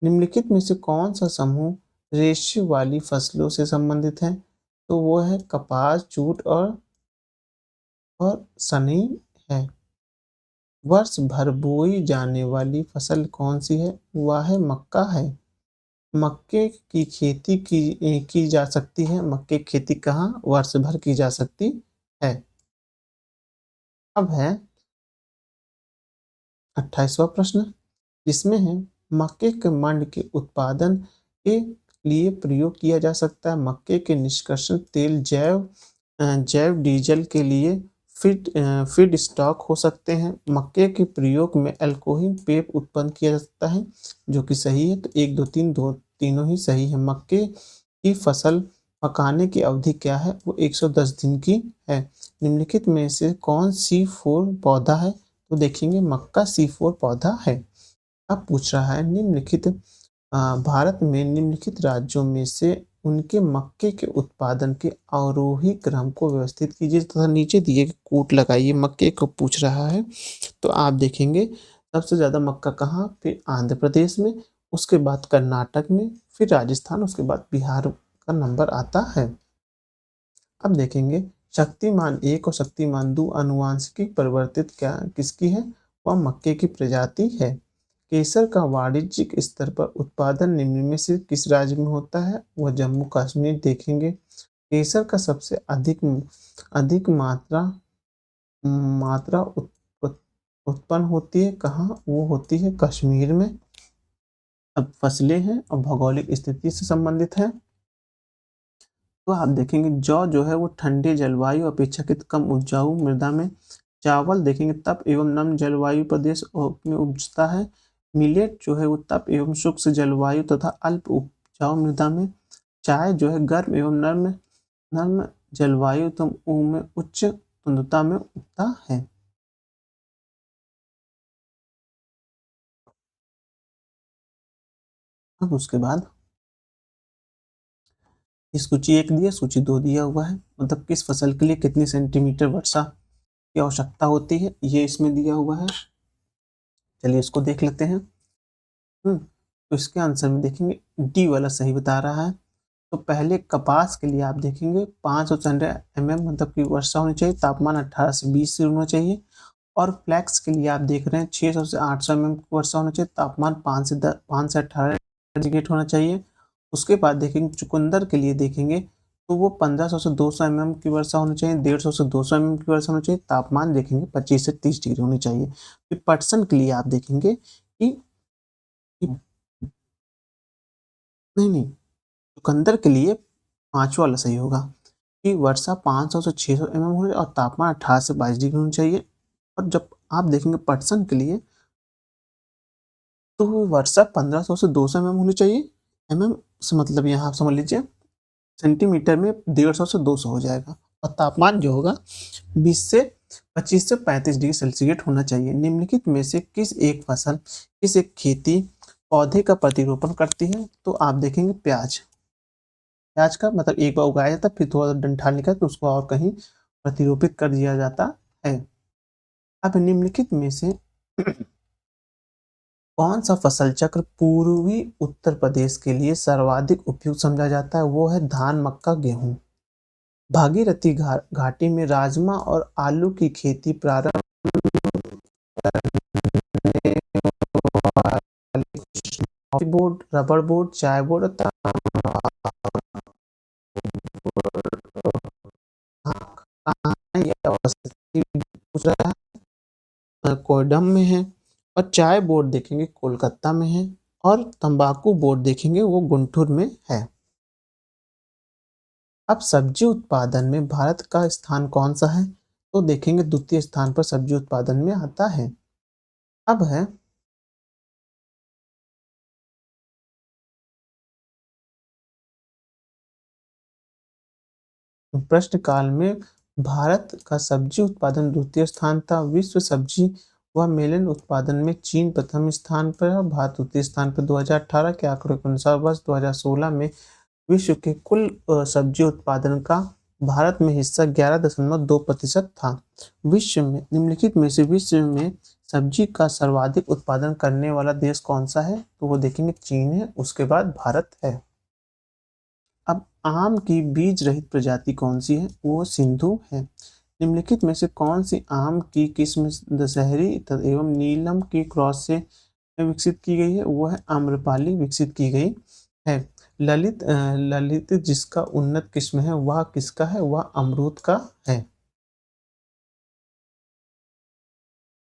निम्नलिखित में से कौन सा समूह रेशे वाली फसलों से संबंधित है? तो वो है कपास, जूट और सनी है। वर्ष भर बोई जाने वाली फसल कौन सी है? वह है मक्का है। मक्के की खेती की जा सकती है। मक्के की खेती कहाँ? वर्ष भर की जा सकती है। अब है 28वां प्रश्न, जिसमें है मक्के के मंड के उत्पादन के लिए प्रयोग किया जा सकता है। मक्के के निष्कर्षण तेल जैव डीजल के लिए फीड स्टॉक हो सकते हैं। मक्के के प्रयोग में अल्कोहल पेय उत्पन्न किया जा सकता है, जो कि सही है। तो 1, 2, 3 तीनों ही सही है। मक्के की फसल पकाने की अवधि क्या है? वो 110 दिन की है। निम्नलिखित में से कौन C4 पौधा है? तो देखेंगे मक्का C4 पौधा है। अब पूछ रहा है भारत में निम्नलिखित राज्यों में से उनके मक्के के उत्पादन के आरोही क्रम को व्यवस्थित कीजिए तथा नीचे दिए गए कोट लगाइए। मक्के को पूछ रहा है, तो आप देखेंगे सबसे ज़्यादा मक्का कहाँ? फिर आंध्र प्रदेश में, उसके बाद कर्नाटक में, फिर राजस्थान, उसके बाद बिहार का नंबर आता है। अब देखेंगे शक्तिमान 1 और शक्तिमान 2 आनुवांशिक परिवर्तित क्या किसकी है? वह मक्के की प्रजाति है। केसर का वाणिज्यिक स्तर पर उत्पादन निम्न में से किस राज्य में होता है? वह जम्मू कश्मीर। देखेंगे केसर का सबसे अधिक अधिक मात्रा मात्रा उत्पन्न होती है कहाँ? वो होती है कश्मीर में। अब फसलें हैं और भौगोलिक स्थिति से संबंधित है। तो आप देखेंगे जौ जो है वो ठंडे जलवायु अपेक्षाकृत कम उपजाऊ मृदा में। चावल देखेंगे तप एवं नम जलवायु प्रदेश में उपजता है। मिलेट जो है वो तप एवं शुष्क जलवायु तथा अल्प उपजाऊ मृदा में। चाय जो है गर्म एवं नर्म जलवायु में उच्च तुंद्रता में उगता है। अब उसके बाद सूची 1 दिया, सूची 2 दिया हुआ है। मतलब किस फसल के लिए कितनी सेंटीमीटर वर्षा की आवश्यकता होती है, ये इसमें दिया हुआ है। चलिए इसको देख लेते हैं। तो इसके आंसर में देखेंगे डी वाला सही बता रहा है। तो पहले कपास के लिए आप देखेंगे 500 मतलब की वर्षा होनी चाहिए, तापमान 18 से 20 से होना चाहिए। और फ्लैक्स के लिए आप देख रहे हैं 600 से 800 की वर्षा होना चाहिए, तापमान 5 से 18 सेंटीग्रेड होना चाहिए। उसके बाद देखेंगे चुकंदर के लिए देखेंगे तो वो 1500 से 200 की वर्षा होनी चाहिए, 150 से 200 की वर्षा होनी चाहिए, तापमान देखेंगे 25 से 30 डिग्री होनी चाहिए। फिर पटसन के लिए आप देखेंगे कि नहीं, चुकंदर के लिए 5 वाला सही होगा कि वर्षा 500 से 600 होनी और तापमान 18 से 22 डिग्री होनी चाहिए। और जब आप देखेंगे पटसन के लिए तो वो वर्षा 1500 से 200 होनी चाहिए। से मतलब यहाँ आप समझ लीजिए सेंटीमीटर में 150 से 200 हो जाएगा। और तापमान जो होगा 25 से 35 डिग्री सेल्सियस होना चाहिए। निम्नलिखित में से किस एक खेती पौधे का प्रतिरोपण करती है? तो आप देखेंगे प्याज। प्याज का मतलब एक बार उगाया जाता है, फिर थोड़ा डंठल निकल तो उसको और कहीं प्रतिरोपित कर दिया जाता है। अब निम्नलिखित में से कौन सा फसल चक्र पूर्वी उत्तर प्रदेश के लिए सर्वाधिक उपयुक्त समझा जाता है? वो है धान, मक्का, गेहूं। भागीरथी घाटी में राजमा और आलू की खेती प्रारंभ करने वाली कॉफी बोर्ड, रबर बोर्ड, चाय बोर्ड और तांबा बोर्ड कहाँ है? ये अवस्थित पूछ रहा है, कोयडम में है। और चाय बोर्ड देखेंगे कोलकाता में है। और तंबाकू बोर्ड देखेंगे वो गुंटूर में है। अब सब्जी उत्पादन में भारत का स्थान कौन सा है? तो देखेंगे द्वितीय स्थान पर सब्जी उत्पादन में आता है। अब है प्रश्न काल में भारत का सब्जी उत्पादन द्वितीय स्थान था। विश्व सब्जी व मेलन उत्पादन में चीन प्रथम स्थान पर है, भारत द्वितीय स्थान पर। 2018 के आंकड़ों के अनुसार वर्ष 2016 में विश्व के कुल सब्जी उत्पादन का भारत में हिस्सा 11.2% था। विश्व में निम्नलिखित में से विश्व में सब्जी का सर्वाधिक उत्पादन करने वाला देश कौन सा है? तो वो देखेंगे चीन है, उसके बाद भारत है। अब आम की बीज रहित प्रजाति कौन सी है? वो सिंधु है। निम्नलिखित में से कौन सी आम की किस्म दशहरी एवं नीलम की क्रॉस से विकसित की गई है? वो है आम्रपाली विकसित की गई है। ललित जिसका उन्नत किस्म है वह किसका है? वह अमरूद का है।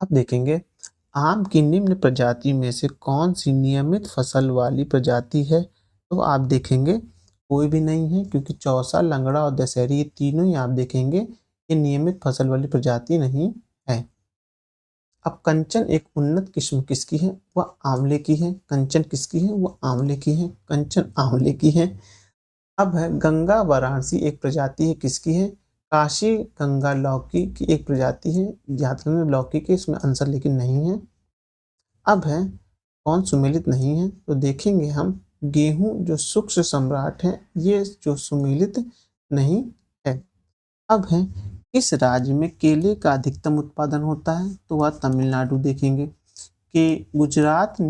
अब देखेंगे आम की निम्न प्रजाति में से कौन सी नियमित फसल वाली प्रजाति है? तो आप देखेंगे कोई भी नहीं है, क्योंकि चौसा, लंगड़ा और दशहरी ये तीनों ही आप देखेंगे ये नियमित फसल वाली प्रजाति नहीं है। अब कंचन एक उन्नत किस्म किसकी है? वह आंवले की है। कंचन किसकी है? वह आंवले की है। कंचन आंवले की है। अब है गंगा वाराणसी एक प्रजाति है, किसकी है? काशी गंगा लौकी की एक प्रजाति है। याद रखना लौकी के इसमें आंसर लेकिन नहीं है। अब है कौन सुमेलित नहीं है? तो देखेंगे हम गेहूं जो शुष्क सम्राट है ये जो सुमेलित नहीं है। अब है किस राज्य में केले का अधिकतम उत्पादन होता है? तो वह तमिलनाडु देखेंगे कि गुजरात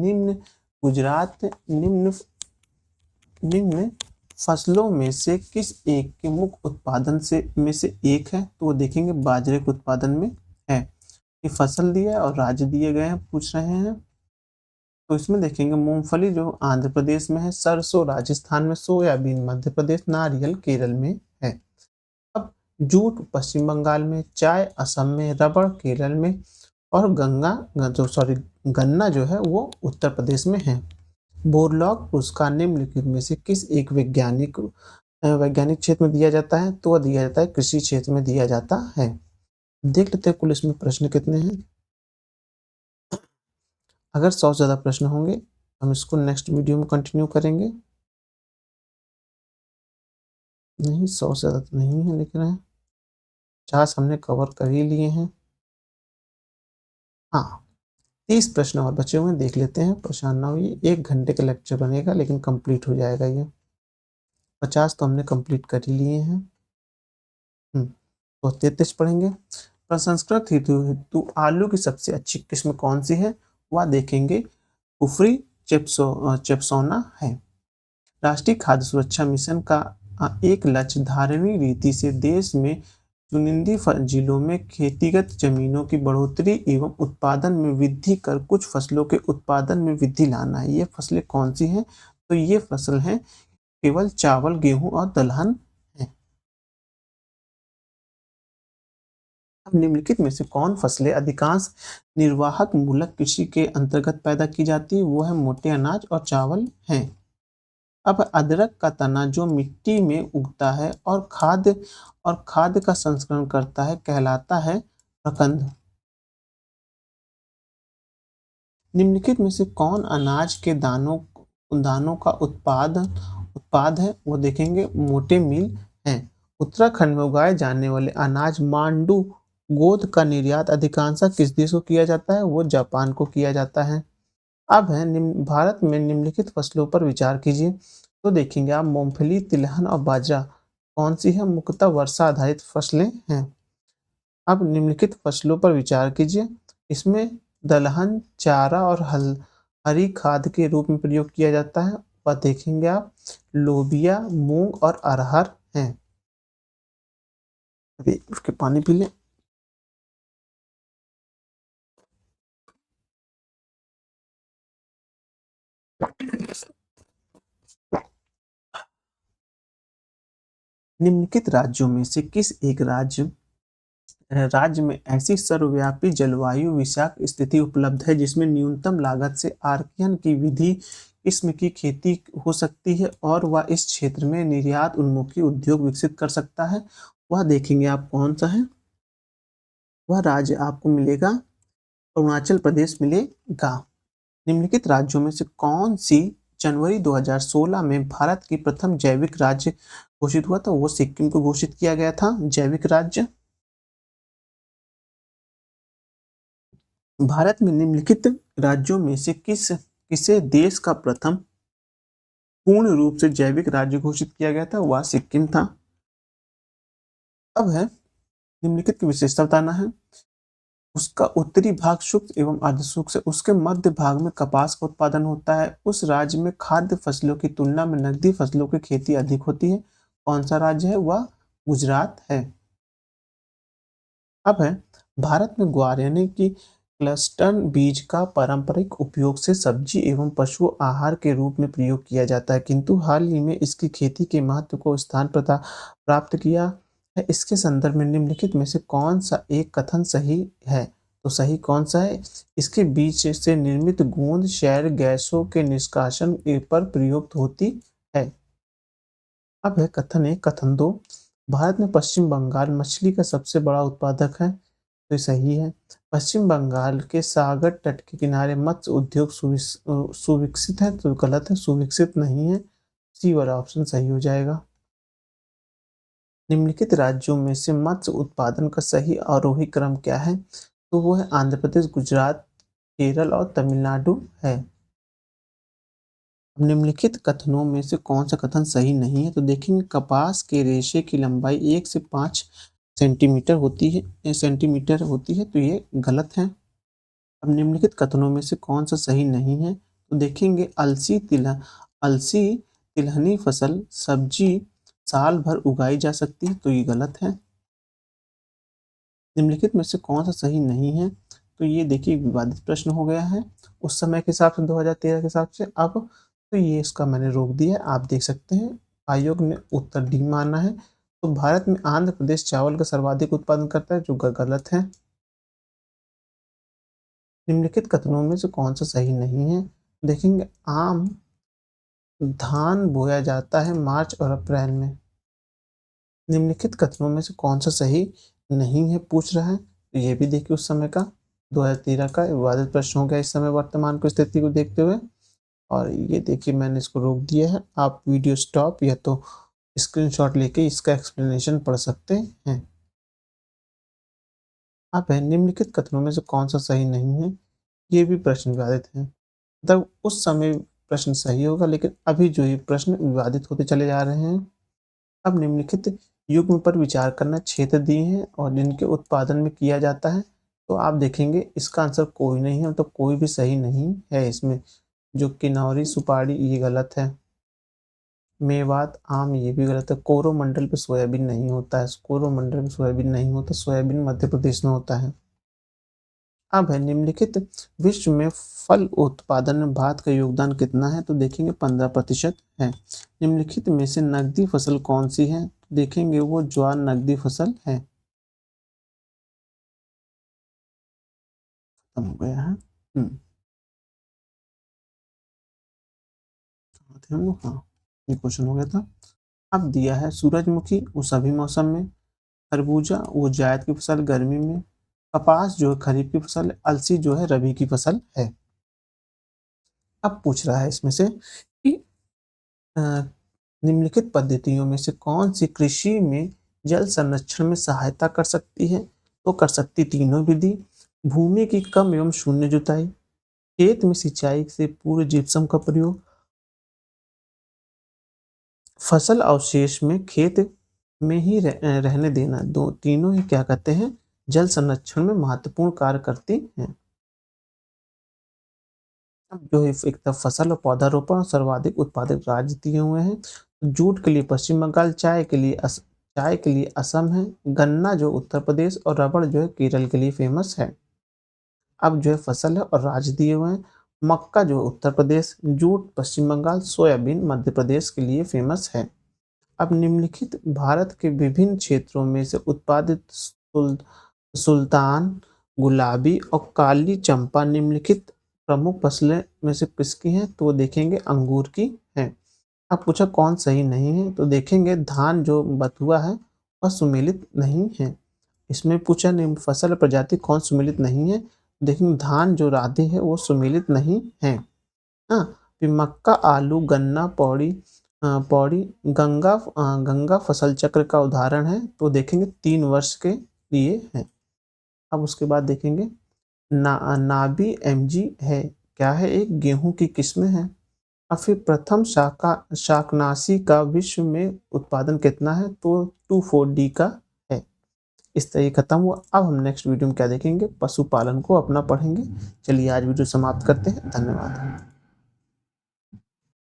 निम्न फसलों में से किस एक के मुख्य उत्पादन से में से एक है? तो वो देखेंगे बाजरे के उत्पादन में है। ये फसल दिया है और राज्य दिए गए हैं, पूछ रहे हैं। तो इसमें देखेंगे मूंगफली जो आंध्र प्रदेश में है, सरसों राजस्थान में, सोयाबीन मध्य प्रदेश, नारियल केरल में है। अब जूट पश्चिम बंगाल में, चाय असम में, रबड़ केरल में और गन्ना जो है वो उत्तर प्रदेश में है। बोरलॉग पुरस्कार निम्नलिखित में से किस एक वैज्ञानिक क्षेत्र में दिया जाता है? तो वह दिया जाता है कृषि क्षेत्र में दिया जाता है। देख लेते हैं कुल इसमें प्रश्न कितने हैं। अगर 100 से ज़्यादा प्रश्न होंगे हम इसको नेक्स्ट वीडियो में कंटिन्यू करेंगे। नहीं 100 से ज़्यादा तो नहीं है, लिख रहे हैं 50 हमने कवर कर ही लिए हैं। हाँ 30 प्रश्न और बचे हुए हैं, देख लेते हैं, परेशान ना होइए। 1 घंटे का लेक्चर बनेगा लेकिन कंप्लीट हो जाएगा ये। 50 तो हमने कंप्लीट कर ही लिए हैं। तो 33 पढ़ेंगे। प्रसंस्कृत हेतु हेतु आलू की सबसे अच्छी किस्म कौन सी है? वह देखेंगे कुफरी चेप्सोना है। राष्ट्रीय खाद्य सुरक्षा मिशन का एक लक्ष्य धारणीय रीति से देश में चुनिंदी जिलों में खेतीगत जमीनों की बढ़ोतरी एवं उत्पादन में वृद्धि कर कुछ फसलों के उत्पादन में वृद्धि लाना है। ये फसलें कौन सी हैं? तो ये फसल हैं केवल चावल, गेहूं और दलहन है। अब निम्नलिखित में से कौन फसलें अधिकांश निर्वाहक मूलक कृषि के अंतर्गत पैदा की जाती है? वो है मोटे अनाज और चावल हैं। अब अदरक का तना जो मिट्टी में उगता है और खाद्य का संस्करण करता है कहलाता है प्रकंद। निम्नलिखित में से कौन अनाज के दानों का उत्पाद है? वो देखेंगे मोटे मील हैं। उत्तराखंड में उगाए जाने वाले अनाज मांडू गोद का निर्यात अधिकांशतः किस देश को किया जाता है? वो जापान को किया जाता है। अब है भारत में निम्नलिखित फसलों पर विचार कीजिए। तो देखेंगे आप मूंगफली, तिलहन और बाजरा कौन सी है? मुख्यतः वर्षा आधारित फसलें हैं। अब निम्नलिखित फसलों पर विचार कीजिए। इसमें दलहन चारा और हरी खाद के रूप में प्रयोग किया जाता है। वह देखेंगे आप लोबिया, मूंग और अरहर हैं। अभी उसके पानी पी लें। निम्नलिखित राज्यों में से किस एक राज्य में ऐसी सर्वव्यापी जलवायु विषयक स्थिति उपलब्ध है जिसमें न्यूनतम लागत से आर्कियन की विधि किस्म की खेती हो सकती है और वह इस क्षेत्र में निर्यात उन्मुखी उद्योग विकसित कर सकता है? वह देखेंगे आप कौन सा है। वह राज्य आपको मिलेगा अरुणाचल प्रदेश मिलेगा। निम्नलिखित राज्यों में से कौन सी जनवरी 2016 में भारत की प्रथम जैविक राज्य घोषित हुआ था? वो सिक्किम को घोषित किया गया था जैविक राज्य। भारत में निम्नलिखित राज्यों में से किसे देश का प्रथम पूर्ण रूप से जैविक राज्य घोषित किया गया था? वह सिक्किम था। अब है निम्नलिखित की विशेषता बताना है। उसका उत्तरी भाग शुष्क एवं अर्धशुष्क से, उसके मध्य भाग में कपास का उत्पादन होता है। उस राज्य में खाद्य फसलों की तुलना में नकदी फसलों की खेती अधिक होती है। कौन सा राज्य है? वह गुजरात है। अब है भारत में ग्वार यानी कि क्लस्टर्न बीज का पारंपरिक उपयोग से सब्जी एवं पशु आहार के रूप में प्रयोग किया जाता है, किंतु हाल ही में इसकी खेती के महत्व को स्थान प्राप्त किया है। इसके संदर्भ में निम्नलिखित में से कौन सा एक कथन सही है? तो सही कौन सा है? इसके बीच से निर्मित गोंद शहर गैसों के निष्कासन पर प्रयुक्त होती है। अब है कथन 1, कथन 2। भारत में पश्चिम बंगाल मछली का सबसे बड़ा उत्पादक है। तो ये सही है। पश्चिम बंगाल के सागर तट के किनारे मत्स्य उद्योग सुविकसित है। तो गलत है, सुविकसित नहीं है। सी वाला ऑप्शन सही हो जाएगा। निम्नलिखित राज्यों में से मत्स्य उत्पादन का सही आरोही क्रम क्या है? तो वो है आंध्र प्रदेश, गुजरात, केरल और तमिलनाडु है। अब निम्नलिखित कथनों में से कौन सा कथन सही नहीं है? तो देखेंगे कपास के रेशे की लंबाई 1 से 5 सेंटीमीटर होती है, तो ये गलत है। अब निम्नलिखित कथनों में से कौन सा सही नहीं है? तो देखेंगे अलसी तिलहनी फसल सब्जी साल भर उगाई जा सकती है, तो ये गलत है। निम्नलिखित में से कौन सा सही नहीं है? तो ये देखिए विवादित प्रश्न हो गया है उस समय के हिसाब से, 2013 के हिसाब से। अब तो ये इसका मैंने रोक दिया है, आप देख सकते हैं। आयोग ने उत्तर डी माना है। तो भारत में आंध्र प्रदेश चावल का सर्वाधिक उत्पादन करता है, जो गलत है। निम्नलिखित कथनों में से कौन सा सही नहीं है? देखेंगे आम धान बोया जाता है मार्च और अप्रैल में। निम्नलिखित कथनों में से कौन सा सही नहीं है पूछ रहा है। तो ये भी देखिए उस समय का 2013 का विवादित प्रश्न हो गया इस समय वर्तमान की स्थिति को देखते हुए। और ये देखिए मैंने इसको रोक दिया है, आप वीडियो स्टॉप या तो स्क्रीनशॉट लेके इसका एक्सप्लेनेशन पढ़ सकते हैं। अब है निम्नलिखित कथनों में से कौन सा सही नहीं है? ये भी प्रश्न विवादित है। मतलब उस समय प्रश्न सही होगा, लेकिन अभी जो ये प्रश्न विवादित होते चले जा रहे हैं। अब निम्नलिखित युग्म पर विचार करना क्षेत्र दिए हैं और जिनके उत्पादन में किया जाता है। तो आप देखेंगे इसका आंसर कोई नहीं है, तो कोई भी सही नहीं है इसमें। जो किन्नौरी सुपारी ये गलत है। मेवात आम ये भी गलत है। कोरोमंडल पे सोयाबीन नहीं होता है, कोरोमंडल में सोयाबीन नहीं होता, सोयाबीन मध्य प्रदेश में होता है। अब है निम्नलिखित विश्व में फल उत्पादन में भारत का योगदान कितना है? तो देखेंगे 15% है। निम्नलिखित में से नकदी फसल कौन सी है? तो देखेंगे वो ज्वार नकदी फसल है। खत्म हो गया है। हाँ, ये क्वेश्चन हो गया था। अब दिया है सूरजमुखी वो सभी मौसम में, खरबूजा वो जायद की फसल गर्मी में, कपास जो है खरीफ की फसल है, अलसी जो है रबी की फसल है। अब पूछ रहा है इसमें से कि अ, निम्नलिखित पद्धतियों में से कौन सी कृषि में जल संरक्षण में सहायता कर सकती है? तो कर सकती तीनों विधि। भूमि की कम एवं शून्य जुताई, खेत में सिंचाई से पूर्व जिप्सम का प्रयोग, फसल अवशेष में खेत में ही रहने देना। दो तीनों ही क्या कहते हैं? जल संरक्षण में महत्वपूर्ण कार्य करती हैं। अब जो है एक तरफ फसल और पौधारोपण और सर्वाधिक उत्पादक राज्य दिए हुए हैं। जूट के लिए पश्चिम बंगाल, चाय के लिए असम है, गन्ना जो उत्तर प्रदेश और रबड़ जो है केरल के लिए फेमस है। अब जो है फसल है और राज्य दिए हुए हैं। मक्का जो उत्तर प्रदेश, जूट पश्चिम बंगाल, सोयाबीन मध्य प्रदेश के लिए फेमस है। अब निम्नलिखित भारत के विभिन्न क्षेत्रों में से उत्पादित सुल्तान, गुलाबी और काली चंपा निम्नलिखित प्रमुख फसलें में से किसकी हैं? तो वो देखेंगे अंगूर की है। अब पूछा कौन सही नहीं है? तो देखेंगे धान जो बथुआ है वह सुमेलित नहीं है। इसमें पूछा निम्न फसल प्रजाति कौन सुमेलित नहीं है? देखेंगे धान जो राधे है वो सुमेलित नहीं है। हाँ, फिर मक्का, आलू, गन्ना, पौड़ी गंगा फसल चक्र का उदाहरण है। तो देखेंगे 3 वर्ष के लिए है। अब उसके बाद देखेंगे नाबी एमजी है क्या है? एक गेहूं की किस्म है। और फिर प्रथम शाकनाशी का विश्व में उत्पादन कितना है? तो 24D का है। इस तरह खत्म हुआ। अब हम नेक्स्ट वीडियो में क्या देखेंगे? पशुपालन को अपना पढ़ेंगे। चलिए आज वीडियो समाप्त करते हैं। धन्यवाद।